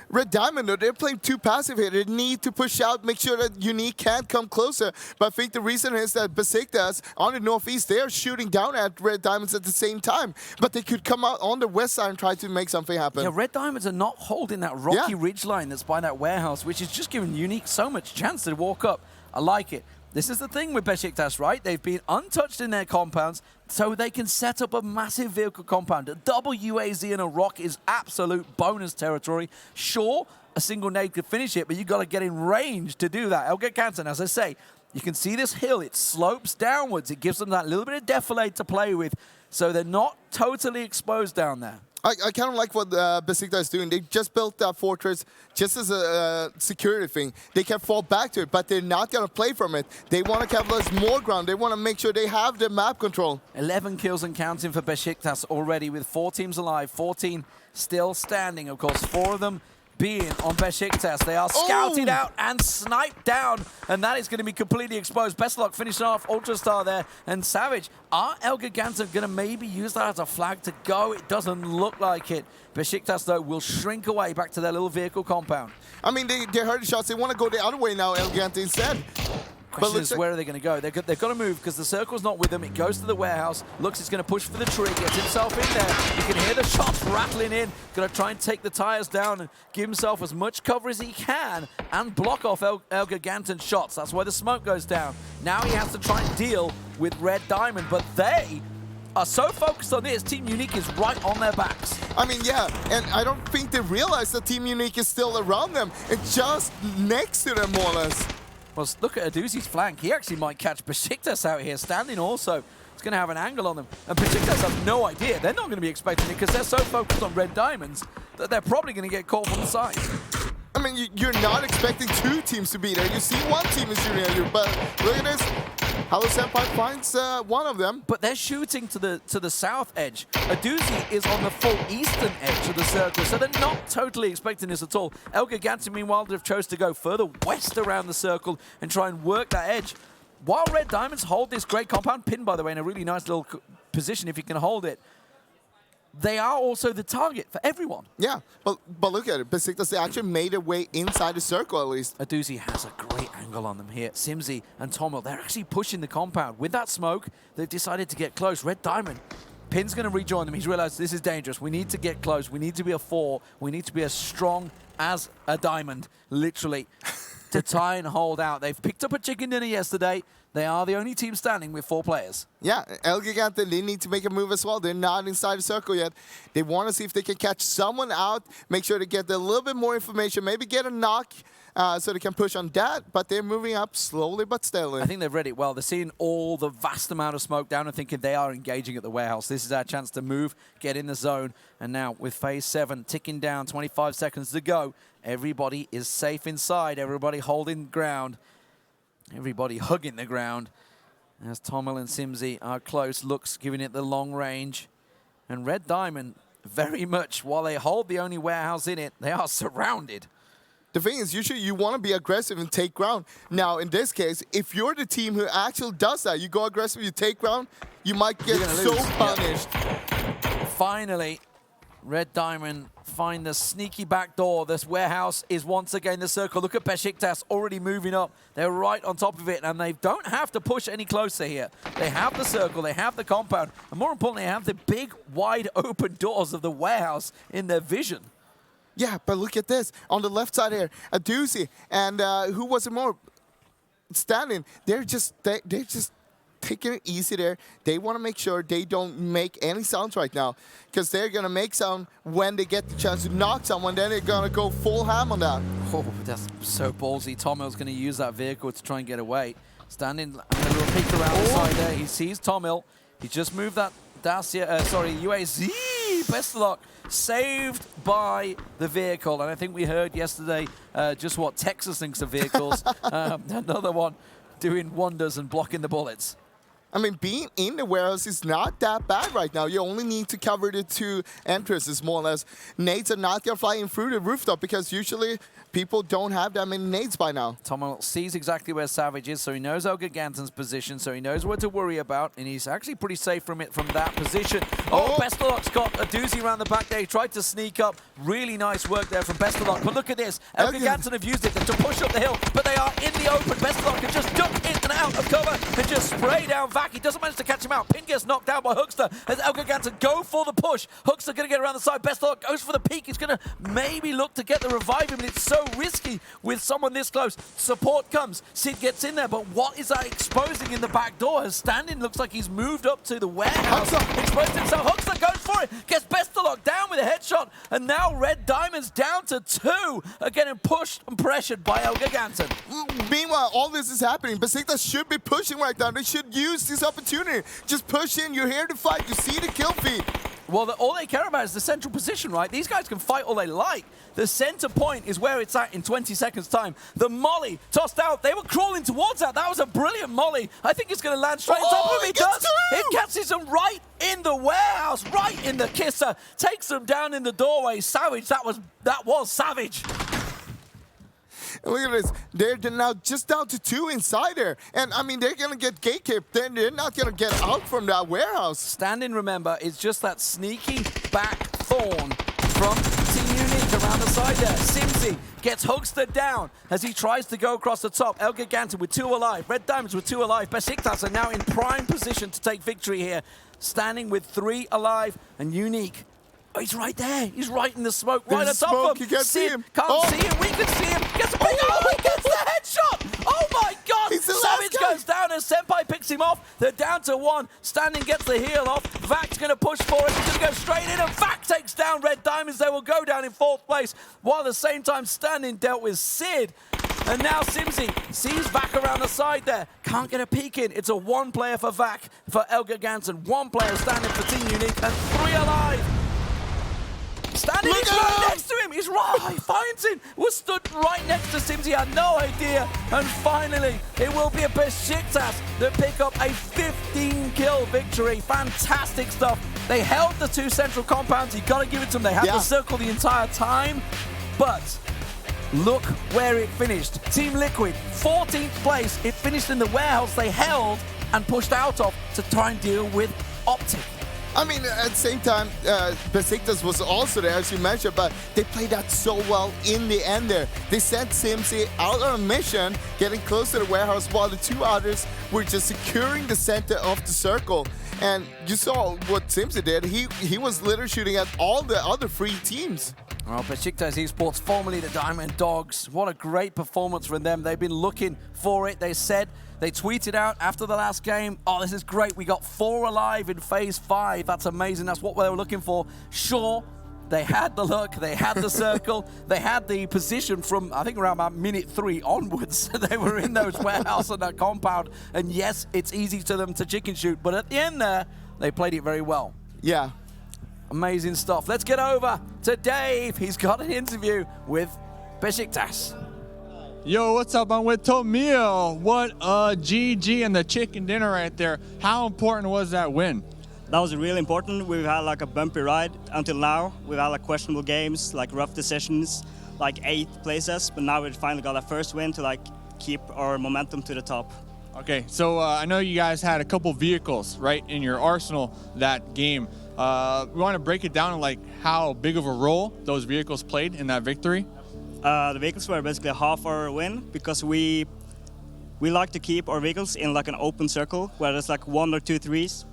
Red Diamond, though, they're playing too passive here. They need to push out, make sure that Unique can't come closer. But I think the reason is that Besiktas on the northeast, they are shooting down at Red Diamonds at the same time. But they could come out on the west side and try to make something happen. Yeah, Red Diamonds are not holding that rocky ridgeline that's by that warehouse, which is just giving Unique so much chance to walk up. I like it. This is the thing with Besiktas, right? They've been untouched in their compounds, so they can set up a massive vehicle compound. A double UAZ and a rock is absolute bonus territory. Sure, a single nade could finish it, but you've got to get in range to do that. Elga Canton, as I say, you can see this hill. It slopes downwards. It gives them that little bit of defilade to play with, so they're not totally exposed down there. I kind of like what Besiktas is doing. They just built that fortress just as a security thing. They can fall back to it, but they're not going to play from it. They want to capitalize more ground. They want to make sure they have the map control. 11 kills and counting for Besiktas already with 4 teams alive, 14 still standing. Of course, 4 of them being on Besiktas. They are scouted out and sniped down, and that is going to be completely exposed. Best luck finishing off Ultrastar there, and Savage. Are El Giganta going to maybe use that as a flag to go? It doesn't look like it. Besiktas, though, will shrink away back to their little vehicle compound. I mean, they heard the shots. They want to go the other way now, El Giganta instead. Question is, where are they going to go? They've got to move because the circle's not with them. It goes to the warehouse. Looks, it's going to push for the tree. Gets himself in there. You can hear the shots rattling in. Going to try and take the tires down and give himself as much cover as he can and block off El Giganton's shots. That's why the smoke goes down. Now he has to try and deal with Red Diamond, but they are so focused on this. Team Unique is right on their backs. I mean, yeah, and I don't think they realize that Team Unique is still around them. It's just next to them, more or less. Well, look at Aduzi's flank. He actually might catch Besiktas out here. Standing also. It's going to have an angle on them. And Besiktas have no idea. They're not going to be expecting it because they're so focused on Red Diamonds that they're probably going to get caught from the side. I mean, you're not expecting 2 teams to be there. You see 1 team is shooting at you, but look at this. Hello Senpai finds one of them. But they're shooting to the south edge. Aduzi is on the full eastern edge of the circle, so they're not totally expecting this at all. El Giganta, meanwhile, have chose to go further west around the circle and try and work that edge. While Red Diamonds hold this great compound, pinned, by the way, in a really nice little position if you can hold it, they are also the target for everyone. Yeah, but look at it. Besiktas, they actually made their way inside the circle at least. Aduzi has a great angle on them here. Simzi and Tommel, they're actually pushing the compound. With that smoke, they've decided to get close. Red Diamond, Pin's going to rejoin them. He's realized this is dangerous. We need to get close. We need to be a 4. We need to be as strong as a diamond, literally, to try and hold out. They've picked up a chicken dinner yesterday. They are the only team standing with 4 players. Yeah, El Gigante, they need to make a move as well. They're not inside the circle yet. They want to see if they can catch someone out, make sure to get a little bit more information, maybe get a knock so they can push on that, but they're moving up slowly but steadily. I think they've read it well. They're seeing all the vast amount of smoke down and thinking they are engaging at the warehouse. This is our chance to move, get in the zone, and now with phase 7 ticking down, 25 seconds to go, everybody is safe inside, everybody holding ground. Everybody hugging the ground as Tommel and Simzi are close. Looks giving it the long range. And Red Diamond, very much, while they hold the only warehouse in it, they are surrounded. The thing is, usually you want to be aggressive and take ground. Now, in this case, if you're the team who actually does that, you go aggressive, you take ground, you might get so punished. Finally, Red Diamond find the sneaky back door. This warehouse is once again the circle. Look at Besiktas already moving up. They're right on top of it, and they don't have to push any closer here. They have the circle, they have the compound, and more importantly, they have the big, wide open doors of the warehouse in their vision. Yeah, but look at this. On the left side here, a doozy. And who was it more? Standing. They're just taking it easy there. They want to make sure they don't make any sounds right now, because they're going to make sound when they get the chance to knock someone. Then they're going to go full ham on that. Oh, that's so ballsy. Tomil's going to use that vehicle to try and get away. Standing a little peek around the side there. He sees Tomil. He just moved that UAZ. Best of luck. Saved by the vehicle. And I think we heard yesterday just what Texas thinks of vehicles. Another one doing wonders and blocking the bullets. I mean, being in the warehouse is not that bad right now. You only need to cover the 2 entrances, more or less. Nades are not going to fly in through the rooftop, because usually people don't have that many nades by now. Tomil sees exactly where Savage is, so he knows Elgiganten's position, so he knows what to worry about, and he's actually pretty safe from that position. Oh, Bestelok's got a doozy around the back there. He tried to sneak up. Really nice work there from Bestelok. But look at this. Elgiganten have used it to push up the hill, but they are in the open. Bestelok can just duck in and out of cover and just spray down Vac. He doesn't manage to catch him out. Pin gets knocked down by Huckster as Elgiganten go for the push. Huckster going to get around the side. Bestelok goes for the peek. He's going to maybe look to get the revive him, but it's so risky with someone this close. Support comes. Sid gets in there, but what is that exposing in the back door? As Standing looks like he's moved up to the warehouse. Exposed himself. Huckster goes for it. Gets Bestelok down with a headshot, and now Red Diamond's down to 2. Are getting pushed and pressured by Elgiganten. Meanwhile, all this is happening. Besiktas should be pushing right now. They should use this opportunity. Just push in. You're here to fight. You see the kill feed. Well, all they care about is the central position, right? These guys can fight all they like. The center point is where it's at in 20 seconds' time. The molly tossed out. They were crawling towards that. That was a brilliant molly. I think it's going to land straight on top of him. It does. It catches them right in the warehouse, right in the kisser. Takes them down in the doorway. Savage, that was savage. Look at this. They're now just down to 2 inside there. And, I mean, they're going to get gatekept. Then they're not going to get out from that warehouse. Standing, remember, is just that sneaky back thorn from Team Unique around the side there. Simsy gets Huckster down as he tries to go across the top. Elgiganten with 2 alive. Red Diamonds with 2 alive. Besiktas are now in prime position to take victory here. Standing with 3 alive and Unique. Oh, he's right there. He's right in the smoke, right on top of him. You can't see him. Can't see him. We can see him. Gets a big he gets the headshot. Oh my God. He's the Savage last guy. goes down as Senpai picks him off. They're down to 1. Standing gets the heel off. Vac's going to push for it. He's going to go straight in, and Vac takes down Red Diamonds. They will go down in 4th place, while at the same time Standing dealt with Sid. And now Simsy sees Vac around the side there. Can't get a peek in. It's a 1 player for Vac, for Elgiganten. 1 player standing for Team Unique, and 3 alive. Standing, he's right next to him. He's right. He finds him. Was stood right next to Simsy. Had no idea. And finally, it will be a Besiktas that pick up a 15-kill victory. Fantastic stuff. They held the 2 central compounds. You got to give it to them. They had the circle the entire time. But look where it finished. Team Liquid, 14th place. It finished in the warehouse they held and pushed out of to try and deal with Optic. I mean, at the same time, Besiktas was also there, as you mentioned, but they played that so well in the end there. They sent Simsy out on a mission, getting close to the warehouse, while the 2 others were just securing the center of the circle. And you saw what Simsy did. He was literally shooting at all the other 3 teams. Well, Besiktas Esports, formerly the Diamond Dogs, what a great performance from them. They've been looking for it. They tweeted out after the last game, oh, this is great. We got 4 alive in phase 5. That's amazing. That's what they were looking for. Sure, they had the look, they had the circle, they had the position from, I think, around about minute 3 onwards. They were in those warehouse and that compound. And yes, it's easy to them to chicken shoot, but at the end there, they played it very well. Yeah. Amazing stuff. Let's get over to Dave. He's got an interview with Besiktas. Yo, what's up? I'm with Tomil. What a GG and the chicken dinner right there. How important was that win? That was really important. We've had like a bumpy ride until now. We've had like questionable games, like rough decisions, like 8 places, but now we finally got our first win to like keep our momentum to the top. Okay, so I know you guys had a couple vehicles right in your arsenal that game. We want to break it down in like how big of a role those vehicles played in that victory. The vehicles were basically half our win because we like to keep our vehicles in like an open circle where there's like 1 or 2 trees,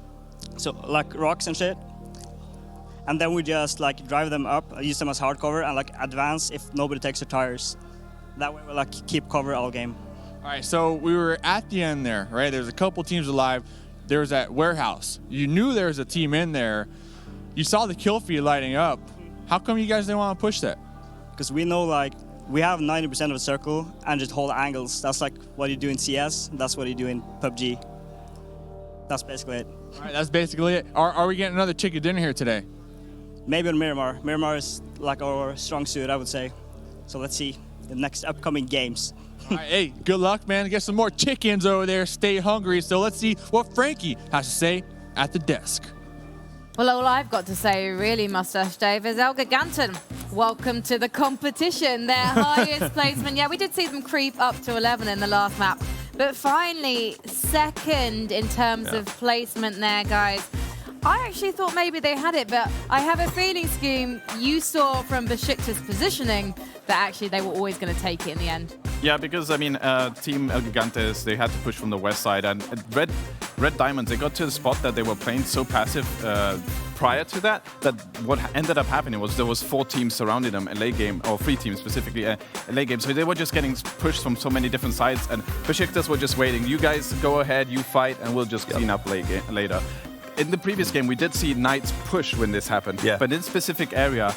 so like rocks and shit. And then we just like drive them up, use them as hard cover, and like advance if nobody takes their tires. That way we like keep cover all game. All right, so we were at the end there, right? There's a couple teams alive. There was that warehouse. You knew there was a team in there. You saw the kill feed lighting up. How come you guys didn't want to push that? Because we know like we have 90% of a circle and just hold angles. That's like what you do in CS. That's what you do in PUBG. That's basically it. All right, that's basically it. Are we getting another chicken dinner here today? Maybe on Miramar. Miramar is like our strong suit, I would say. So let's see the next upcoming games. All right, hey, good luck, man. Get some more chickens over there. Stay hungry. So let's see what Frankie has to say at the desk. Well, all I've got to say, really, Mustache Dave, is El Giganten. Welcome to the competition. Their highest placement. Yeah, we did see them creep up to 11 in the last map. But finally, second in terms of placement there, guys. I actually thought maybe they had it, but I have a feeling, Scoom, you saw from Besiktas' positioning that actually they were always going to take it in the end. Yeah, because, I mean, Team El Gigantes, they had to push from the west side. And Red Diamonds, they got to the spot that they were playing so passive prior to that what ended up happening was there was 4 teams surrounding them, a late game, or 3 teams specifically, a late game. So they were just getting pushed from so many different sides. And Besiktas were just waiting. You guys go ahead, you fight, and we'll just clean up later. In the previous game, we did see Knights push when this happened. Yeah. But in this specific area,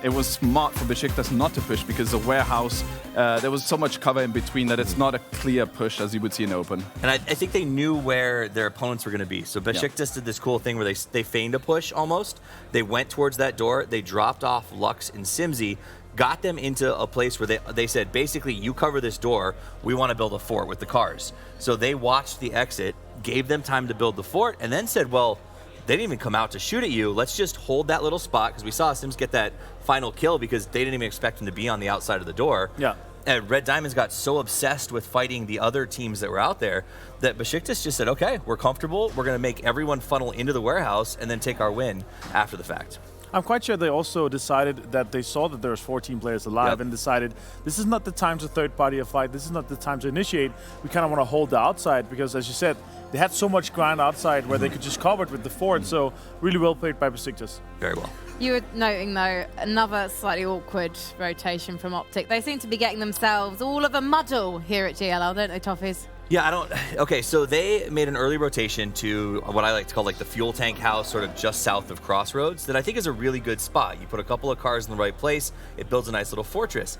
it was smart for Besiktas not to push because the warehouse, there was so much cover in between that it's not a clear push as you would see in open. And I think they knew where their opponents were going to be. So Besiktas did this cool thing where they feigned a push almost. They went towards that door. They dropped off Lux and Simsy, got them into a place where they said, basically, you cover this door. We want to build a fort with the cars. So they watched the exit, gave them time to build the fort, and then said, well, they didn't even come out to shoot at you. Let's just hold that little spot, because we saw Sims get that final kill because they didn't even expect him to be on the outside of the door. Yeah. And Red Diamonds got so obsessed with fighting the other teams that were out there that Besiktas just said, okay, we're comfortable. We're going to make everyone funnel into the warehouse and then take our win after the fact. I'm quite sure they also decided that they saw that there was 14 players alive and decided this is not the time to third party a fight. This is not the time to initiate. We kind of want to hold the outside because, as you said, they had so much ground outside where they could just cover it with the fort. So really well played by Besiktas. Very well. You were noting, though, another slightly awkward rotation from Optic. They seem to be getting themselves all of a muddle here at GLL, don't they, Toffees? Yeah, okay, so they made an early rotation to what I like to call like the fuel tank house, sort of just south of Crossroads, that I think is a really good spot. You put a couple of cars in the right place, it builds a nice little fortress.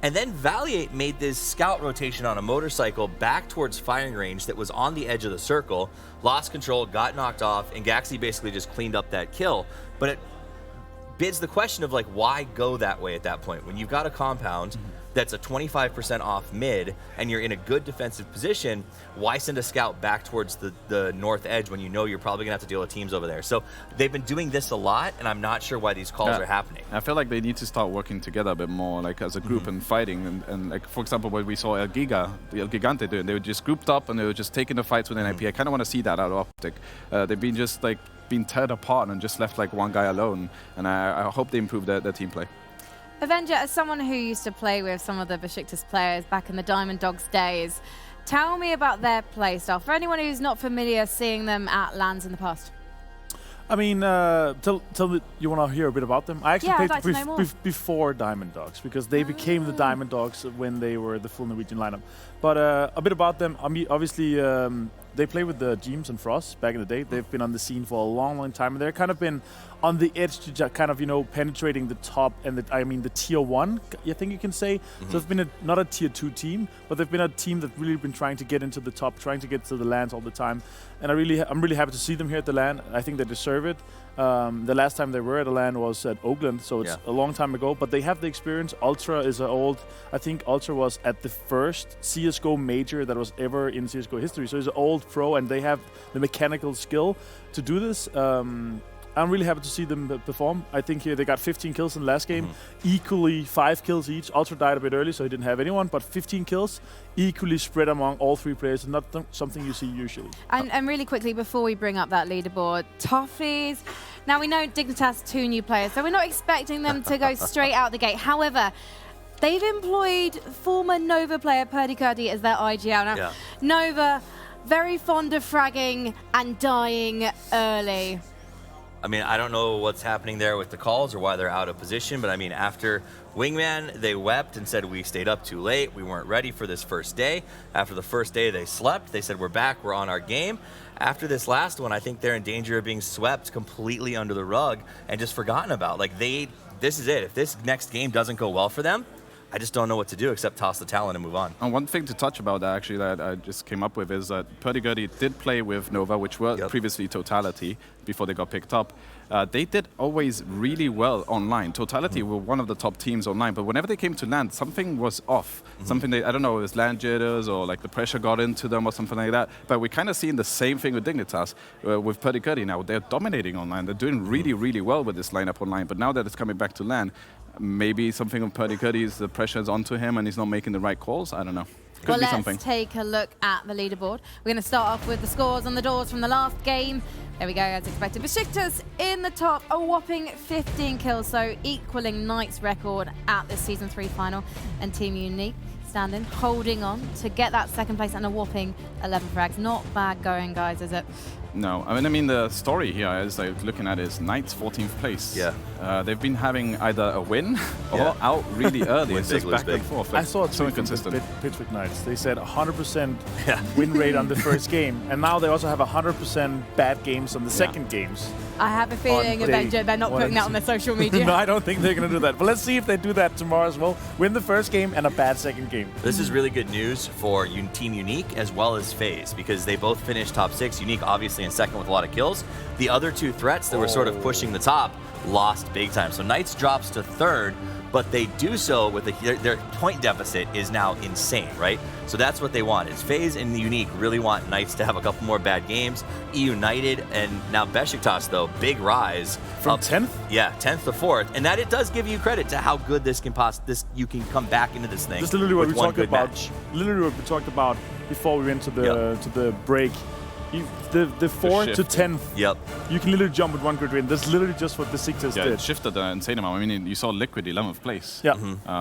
And then Valiate made this scout rotation on a motorcycle back towards firing range that was on the edge of the circle, lost control, got knocked off, and Gaxi basically just cleaned up that kill. But it bids the question of like, why go that way at that point? When you've got a compound that's a 25% off mid and you're in a good defensive position, why send a scout back towards the north edge when you know you're probably gonna have to deal with teams over there? So they've been doing this a lot, and I'm not sure why these calls are happening. I feel like they need to start working together a bit more, like as a group and fighting. And like, for example, what we saw El Gigante doing, they were just grouped up and they were just taking the fights with an IP. I kind of want to see that out of Optic. They've been just like being teared apart and just left like one guy alone. And I hope they improve their team play. Avenger, as someone who used to play with some of the Besiktas players back in the Diamond Dogs days, tell me about their play style. For anyone who's not familiar seeing them at LANs in the past. I mean, tell me, you want to hear a bit about them? I actually played before Diamond Dogs because they became the Diamond Dogs when they were the full Norwegian lineup. But a bit about them. I mean, obviously, they play with the Jeems and Frost back in the day. They've been on the scene for a long, long time, and they've kind of been on the edge to kind of, you know, penetrating the top and the tier 1, I think you can say. So it's been not a tier 2 team, but they've been a team that really been trying to get into the top, trying to get to the LANs all the time. And I'm really happy to see them here at the LAN. I think they deserve it. The last time they were at a LAN was at Oakland, so it's a long time ago. But they have the experience. Ultra is an old. I think Ultra was at the first CS:GO major that was ever in CS:GO history. So he's an old pro, and they have the mechanical skill to do this. I'm really happy to see them perform. I think here they got 15 kills in the last game, equally 5 kills each. Ultra died a bit early, so he didn't have anyone, but 15 kills equally spread among all 3 players, not something you see usually. And really quickly, before we bring up that leaderboard, Toffees, Now, we know Dignitas 2 new players, so we're not expecting them to go straight out the gate. However, they've employed former Nova player Purdy Curdy as their IGL. Now, Nova, very fond of fragging and dying early. I mean, I don't know what's happening there with the calls or why they're out of position, but I mean, after Wingman, they wept and said, we stayed up too late. We weren't ready for this first day. After the first day, they slept. They said, we're back. We're on our game. After this last one, I think they're in danger of being swept completely under the rug and just forgotten about. Like, this is it. If this next game doesn't go well for them, I just don't know what to do except toss the talent and move on. And one thing to touch about that, actually, that I just came up with is that Purdy Gurdy did play with Nova, which were previously Totality, before they got picked up. They did always really well online. Totality were one of the top teams online, but whenever they came to LAN, something was off. Something I don't know, it was LAN jitters or like the pressure got into them or something like that. But we're kind of seeing the same thing with Dignitas, with Purdy Gurdy now. They're dominating online. They're doing really, really well with this lineup online. But now that it's coming back to LAN, maybe something on Purdy Gurdy is the pressure's onto him and he's not making the right calls. I don't know. Could be something. Let's take a look at the leaderboard. We're going to start off with the scores on the doors from the last game. There we go, as expected. Besiktas in the top, a whopping 15 kills, so equaling Knight's record at this Season 3 final. And Team Unique standing, holding on to get that second place and a whopping 11 frags. Not bad going, guys, is it? No, I mean the story here, as I'm looking at, is Knight's 14th place. Yeah. They've been having either a win or out really early. It's just back and forth. I saw it so inconsistent. Pittsburgh Knights. They said 100% win rate on the first game, and now they also have 100% bad games on the second games. I have a feeling, Avenger, they're not putting that on their social media. No, I don't think they're going to do that. But let's see if they do that tomorrow as well. Win the first game and a bad second game. This is really good news for Team Unique as well as FaZe, because they both finished top 6. Unique obviously in second with a lot of kills. The other two threats that were sort of pushing the top lost big time. So Knights drops to third, but they do so with their point deficit is now insane, right? So that's what they want. Is FaZe and the Unique really want Knights to have a couple more bad games. United and now Besiktas, though, big rise from 10th. Yeah, 10th to 4th, and that it does give you credit to how good this can you can come back into this thing. This is literally what we talked about. Match. Literally what we talked about before we went to the break. The 4 to 10th, you can literally jump with one good win. That's literally just what the Besiktas did. It shifted an insane amount. I mean, you saw Liquid 11th place. Yeah.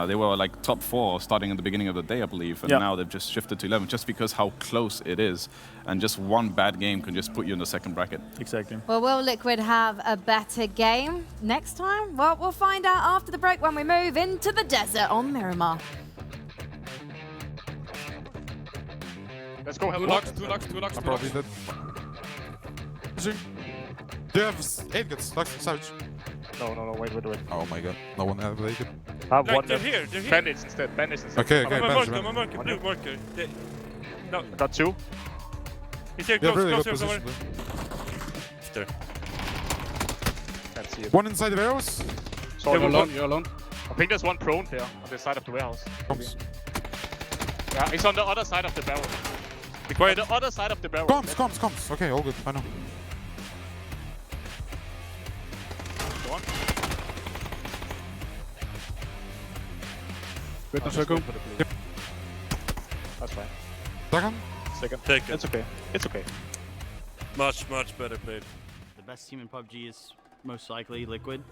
They were like top 4 starting at the beginning of the day, I believe, and now they've just shifted to 11th just because how close it is. And just one bad game can just put you in the second bracket. Exactly. Well, will Liquid have a better game next time? Well, we'll find out after the break when we move into the desert on Miramar. Let's go. Two knocks. I'm probably dead. Zoom. Do you have 8 gets? Savage. No, wait. Oh my god, no one has 8 gets. They're here. Bandits instead. Okay, I'm a blue marker. No. I got 2. He's here, close, really close, good close. position. Can't see it. One inside the warehouse. So you're alone. I think there's one prone here on the side of the warehouse. Comes. Yeah, he's on the other side of the barrel. Because the other side of the barrel. Comes. Okay, all good. I know. Go on. Good, circle. Yep. That's fine. Second. It's okay. Much better played. The best team in PUBG is most likely Liquid.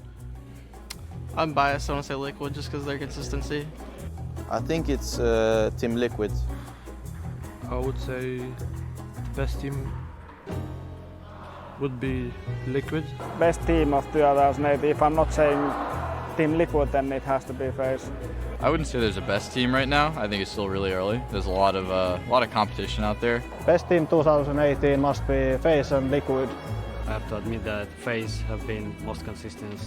I'm biased, I want to say Liquid just because of their consistency. I think it's Team Liquid. I would say best team would be Liquid. Best team of 2008. If I'm not saying Team Liquid, then it has to be FaZe. I wouldn't say there's a best team right now. I think it's still really early. There's a lot of competition out there. Best team 2018 must be FaZe and Liquid. I have to admit that FaZe have been most consistent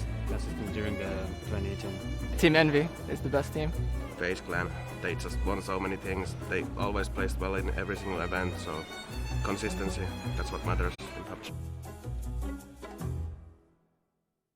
during the 2018. Team Envy is the best team. FaZe clan. They just won so many things. They always placed well in every single event, so consistency, that's what matters in PUBG.